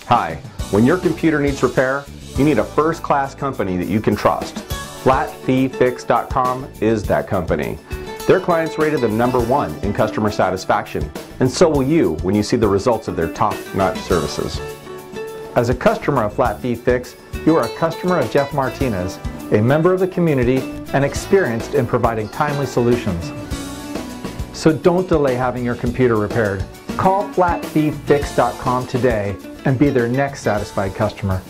Hi, when your computer needs repair, you need a first-class company that you can trust. FlatFeeFix.com is that company. Their clients rated them #1 in customer satisfaction, and so will you when you see the results of their top-notch services. As a customer of Flat Fee Fix, you are a customer of Jeff Martinez, a member of the community and experienced in providing timely solutions. So don't delay having your computer repaired. Call FlatFeeFix.com today and be their next satisfied customer.